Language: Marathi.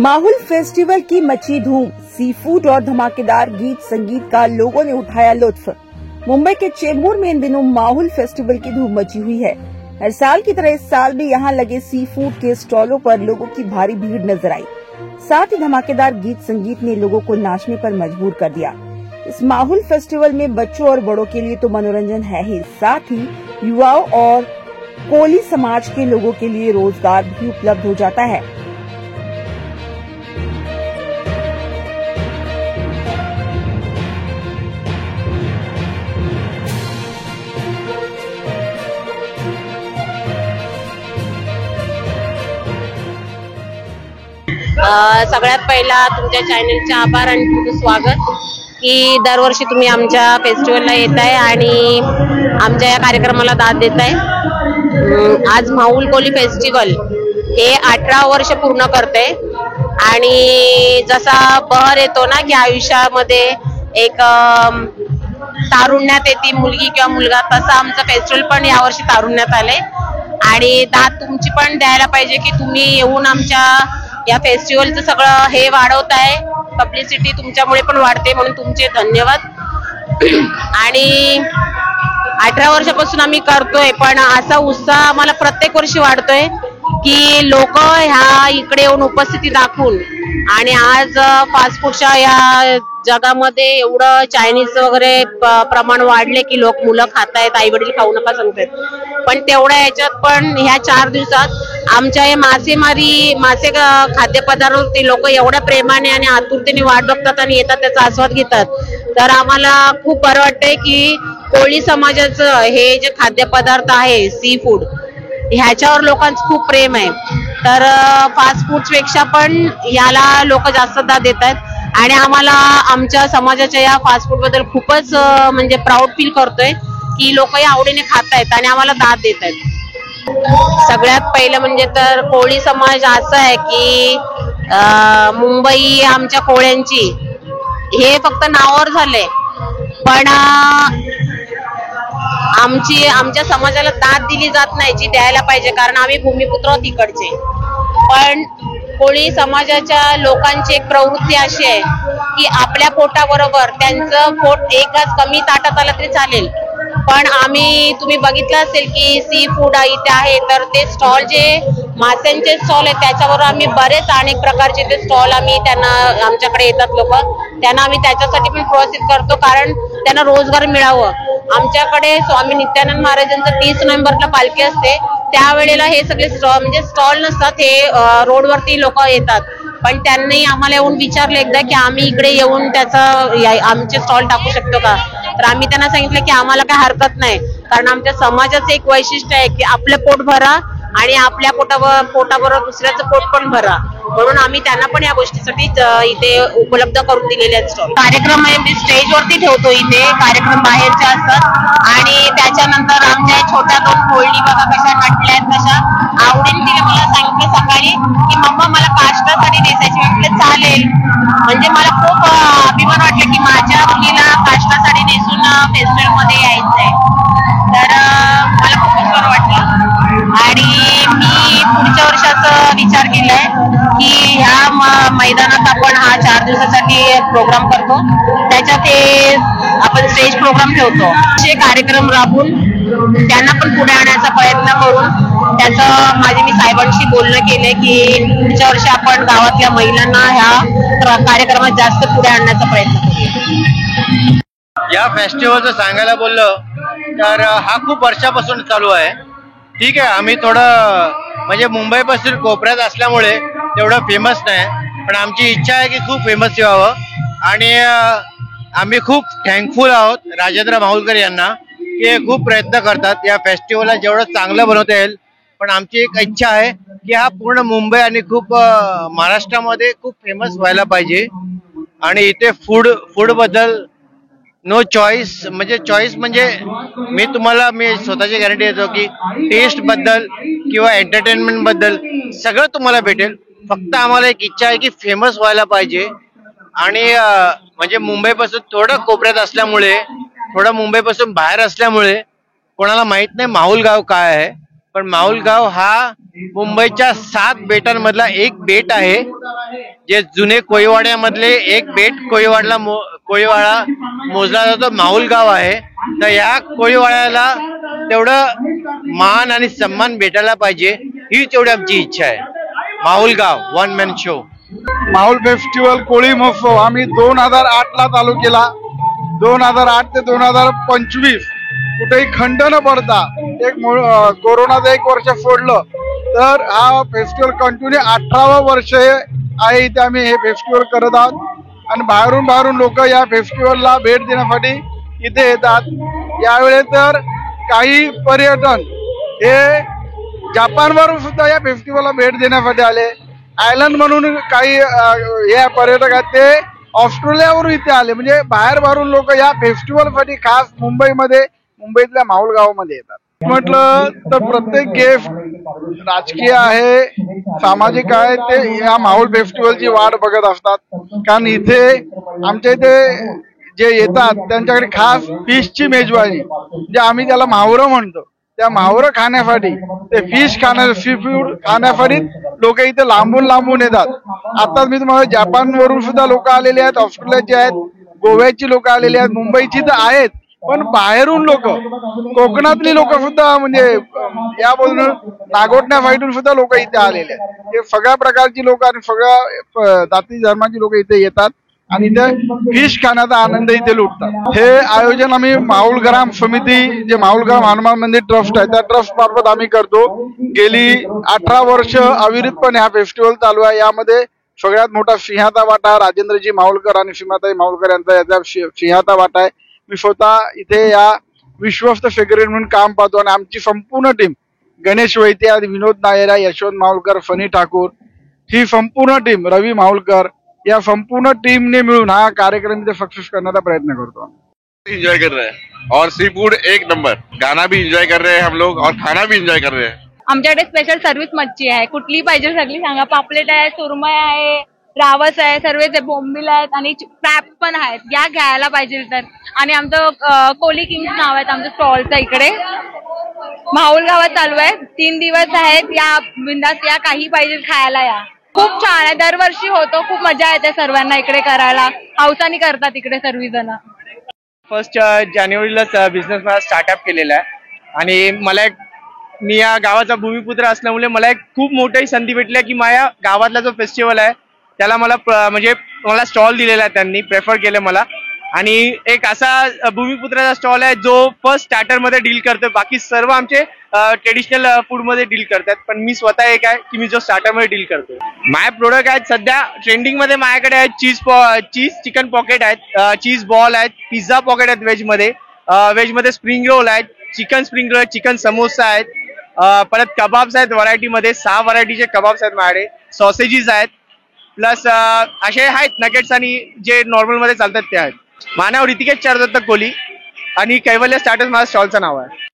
माहुल फेस्टिवल की मची धूम, सी फूड और धमाकेदार गीत संगीत का लोगों ने उठाया लुत्फ। मुंबई के चेंबूर में इन दिनों माहुल फेस्टिवल की धूम मची हुई है। हर साल की तरह इस साल भी यहाँ लगे सी फूड के स्टॉलों पर लोगों की भारी भीड़ नजर आई। साथ ही धमाकेदार गीत संगीत ने लोगों को नाचने पर मजबूर कर दिया। इस माहुल फेस्टिवल में बच्चों और बड़ों के लिए तो मनोरंजन है ही, साथ ही युवाओं और कोली समाज के लोगों के लिए रोजगार भी उपलब्ध हो जाता है। सगळ्यात पहिला तुमच्या चॅनलचे आभार आणि तुमचं स्वागत की दरवर्षी तुम्ही आमच्या फेस्टिवलला येताय आणि आमच्या या कार्यक्रमाला दाद देताय। आज माहुल कोली फेस्टिवल हे 18 वर्ष पूर्ण करते आणि जसा बहर येतो ना की आयुष्यामध्ये एक तारुण्यात येते मुलगी किंवा मुलगा, तसा आमचं फेस्टिवल पण यावर्षी तारुण्यात आले आणि दाद तुमची पण द्यायला पाहिजे की तुम्ही येऊन आमच्या या फेस्टिवलचं सगळं हे वाढवताय, पब्लिसिटी तुमच्यामुळे पण वाढते, म्हणून तुमचे धन्यवाद। आणि 18 वर्षापासून आम्ही करतोय पण असा उत्साह आम्हाला प्रत्येक वर्षी वाढतोय की लोक ह्या इकडे येऊन उपस्थिती दाखवून, आणि आज फास्ट फूडच्या या जगामध्ये एवढं चायनीज वगैरे प्रमाण वाढले की लोक मुलं खातायत, आई वडील खाऊ नका सांगतायत, पण तेवढ्या याच्यात पण ह्या 4 दिवसात आमच्या हे मासे खाद्यपदार्थ ते लोक एवढ्या प्रेमाने आणि आतुरतेने वाट बघतात आणि येतात, त्याचा आस्वाद घेतात। तर आम्हाला खूप बरं वाटतंय की कोळी समाजाचं हे जे खाद्यपदार्थ आहे सी फूड, ह्याच्यावर लोकांचं खूप प्रेम आहे। तर फास्ट फूड्स पेक्षा पण याला लोक जास्त दाद देत आहेत आणि आम्हाला आमच्या समाजाच्या या फास्ट फूड बद्दल खूपच म्हणजे प्राऊड फील करतोय की लोक या आवडीने खात आहेत आणि आम्हाला दाद देत आहेत। सगळ्यात पहिलं म्हणजे तर कोळी समाज असं आहे की मुंबई आमच्या कोळ्यांची हे फक्त नावावर झालंय, पण आमच्या समाजाला दाद दिली जात नाही जी द्यायला पाहिजे, कारण आम्ही भूमिपुत्र तिकडचे। पण कोळी समाजाच्या लोकांची एक प्रवृत्ती अशी आहे की आपल्या पोटाबरोबर त्यांचं पोट एक घास कमी ताटात आलं तरी चालेल, पण तुम्ही बघितलं असेल की सी फूड इथे आहे तर ते स्टॉल जे माशांचे स्टॉल आहेत त्याच्यावर आम्ही बरेच अनेक प्रकारचे ते स्टॉल आम्ही त्यांना, आमच्याकडे येतात लोक, त्यांना आम्ही त्याच्यासाठी पण प्रोत्साहित करतो कारण त्यांना रोजगार मिळावं। आमच्याकडे स्वामी नित्यानंद महाराजांचं 30 नोव्हेंबरला पालखी असते, त्यावेळेला हे सगळे म्हणजे स्टॉल नसतात, हे रोडवरती लोक येतात, पण त्यांनी आम्हाला येऊन विचारलं एकदा की आम्ही इकडे येऊन आमचे स्टॉल टाकू शकतो का, तर आम्ही त्यांना सांगितलं की आम्हाला काय हरकत नाही, कारण आमच्या समाजाचं एक वैशिष्ट्य आहे की आपलं पोट भरा आणि आपल्या पोटाबरोबर दुसऱ्याचं पोट पण भरा, म्हणून आम्ही त्यांना पण या गोष्टीसाठी इथे उपलब्ध करून दिलेले आहेत स्टॉल। कार्यक्रम मी स्टेजवरती ठेवतो, इथे कार्यक्रम बाहेरचे असतात आणि त्याच्यानंतर आमच्या छोट्या 2 खोळणी बघा कशा नटल्या आहेत, कशा आवडीने तिने मला सांगितलं सकाळी की मम्मा मला काष्टासाठी नेसायची, म्हटलं चालेल, म्हणजे मला खूप अभिमान वाटलं की माझ्या मुलीला काष्टासाठी नेसून फेस्टिवल मध्ये यायचंय, तर मला खूपच बरं वाटलं। आणि मी पुढच्या वर्षाचा विचार केलाय की ह्या मैदानात आपण हा 4 दिवसासाठी प्रोग्राम करतो, त्याच्यात आपण स्टेज प्रोग्राम ठेवतो, असे कार्यक्रम राबवून त्यांना पण पुढे आणण्याचा प्रयत्न करून त्याचं मी साहेबांशी बोलणं केलंय की पुढच्या वर्षी आपण गावातल्या महिलांना ह्या कार्यक्रमात जास्त पुढे आणण्याचा प्रयत्न करूया। या फेस्टिवलचं सांगायला बोललं तर हा खूप वर्षापासून चालू आहे। ठीक आहे, आम्ही थोडं म्हणजे मुंबईपासून कोपऱ्यात असल्यामुळे तेवढं फेमस नाही, पण आमची इच्छा आहे की खूप फेमस व्हावं आणि आम्ही खूप थँकफुल आहोत राजेंद्र माहुलकर यांना की खूप प्रयत्न करतात या फेस्टिवलला जेवढं चांगलं बनवता येईल, पण आमची एक इच्छा आहे की हा पूर्ण मुंबई आणि खूप महाराष्ट्रामध्ये खूप फेमस व्हायला पाहिजे। आणि इथे फूड बद्दल नो चॉईस, म्हणजे चॉईस म्हणजे मी स्वतःची गॅरंटी देतो की टेस्ट बद्दल किंवा एंटरटेनमेंट बद्दल सगळं तुम्हाला भेटेल, फक्त आम्हाला एक इच्छा आहे की फेमस व्हायला पाहिजे। आणि म्हणजे मुंबईपासून थोडं कोपऱ्यात असल्यामुळे, थोडं मुंबईपासून बाहेर असल्यामुळे कोणाला माहित नाही माहुल गाव काय आहे, पण माहुलगाव हा मुंबईच्या 7 बेटांमधला एक बेट आहे, जे जुने कोळीवाड्यामधले एक बेट कोळीवाडा मोजला जातो माहुलगाव आहे. तर या कोळीवाड्याला तेवढं मान आणि सन्मान भेटायला पाहिजे, ही तेवढी आमची इच्छा आहे. Mahulgaon one man show. Mahul festival कोळी महोत्सव आम्ही 2008 ला चालू केला. 2008 ते 2025 कुठेही खंड न पडता एक कोरोनाचं 1 वर्ष फोडलं तर हा फेस्टिवल कंटिन्यू 18वं वर्ष आहे. इथे आम्ही हे फेस्टिवल करत आहोत आणि बाहेरून लोक या फेस्टिवलला भेट देण्यासाठी इथे येतात. यावेळी तर काही पर्यटन हे जपानवरून सुद्धा या फेस्टिवलला भेट देण्यासाठी आले. आयलंड म्हणून काही हे पर्यटक आहेत ते ऑस्ट्रेलियावरून इथे आले. म्हणजे बाहेरून लोक या फेस्टिवलसाठी खास मुंबईतल्या माहुलगावामध्ये येतात. म्हटलं तर प्रत्येक गेस्ट राजकीय आहे, सामाजिक आहे, ते या माहुल फेस्टिवलची वाट बघत असतात. कारण इथे आमच्या इथे जे येतात त्यांच्याकडे खास फिशची मेजवानी, जे आम्ही त्याला माहुरं म्हणतो, त्या माहुरं खाण्यासाठी ते सी फूड खाण्यासाठी लोक इथे लांबून येतात. आता मी तुम्हाला जपानवरून सुद्धा लोक आलेले आहेत, ऑस्ट्रेलियाचे आहेत, गोव्याची लोक आलेली आहेत, मुंबईची तर आहेत, पण बाहेरून लोक, कोकणातली लोक सुद्धा, म्हणजे या बाजून नागोठण्या फाईटून सुद्धा लोक इथे आलेले आहेत. हे सगळ्या प्रकारची लोक आणि सगळ्या जाती धर्माची लोक इथे येतात आणि इथे फिश खाण्याचा आनंद इथे लुटतात. हे आयोजन आम्ही माहुलग्राम समिती, जे माहुलग्राम हनुमान मंदिर ट्रस्ट आहे, त्या ट्रस्ट मार्फत आम्ही करतो. गेली 18 वर्ष अविरतपणे हा फेस्टिवल चालू आहे. यामध्ये सगळ्यात मोठा सिंहाचा वाटा राजेंद्रजी माहुलकर आणि सीमाताई माहुलकर यांचा याचा सिंहाचा वाटा आहे. मी स्वतः इथे या विश्वस्त सेक्रेटरी म्हणून काम पाहतो आणि आमची संपूर्ण टीम, गणेश वैद्य, विनोद नायरा, यशवंत माहुलकर, फनी ठाकूर, ही संपूर्ण टीम, रवी माहुलकर, या संपूर्ण टीमने मिळून हा कार्यक्रम इथे सक्सेस करण्याचा प्रयत्न करतो. एंजॉय कर रहे हैं और सी फूड एक नंबर, गाना भी एंजॉय कर रहे हैं हम लोग और खाना भी एंजॉय कर रहे हैं. आमच्याकडे स्पेशल सर्व्हिस मच्छी आहे, कुठली पाहिजे सगळी सांगा. पापलेट आहे, सुरमई आहे, रावस आहे, सर्वच आहे, बोंबील आहेत आणि क्रॅप पण आहेत. या घ्यायला पाहिजे तर. आणि आमचं कोली किंग्स नाव आहे आमचं स्टॉलचं, इकडे माहुल गावात चालू आहे. 3 दिवस आहेत. या बिंदास या, काही पाहिजे खायला या. खूप छान आहे, दरवर्षी होतो. खूप मजा येते सर्वांना इकडे करायला. हौसानी करतात इकडे सर्वजण. 1 जानेवारीला बिझनेस मला स्टार्टअप केलेला आहे आणि मी या गावाचा भूमिपुत्र असल्यामुळे मला एक खूप मोठी संधी भेटली आहे की माझ्या गावातला जो फेस्टिवल आहे त्याला मला स्टॉल दिलेला आहे. त्यांनी प्रेफर केलं मला आणि एक असा भूमिपुत्राचा स्टॉल आहे जो फर्स्ट स्टार्टर मध्ये डील करतो. बाकी सर्व आमचे ट्रेडिशनल फूड मध्ये डील करतात, पण मी स्वतः एक आहे की मी जो स्टार्टर मध्ये डील करतो. माझे प्रोडक्ट आहेत सध्या ट्रेंडिंग मध्ये माझ्याकडे आहेत चीज चिकन पॉकेट आहेत, चीज बॉल आहेत, पिझ्झा पॉकेट आहेत व्हेज मध्ये स्प्रिंग रोल आहेत, chicken spring roll, chicken samosa आहेत, परत कबाब्स आहेत व्हरायटीमध्ये 6 व्हरायटीचे कबाब्स आहेत माझ्याकडे, सॉसेजेस आहेत, प्लस असे आहेत नगेट्स आणि जे नॉर्मल मध्ये चालतात ते आहेत. माझं नाव ऋतिकेश चारदत्त कोली आणि कैवल्य स्टार्टर्स माझ्या स्टॉलचं नाव आहे.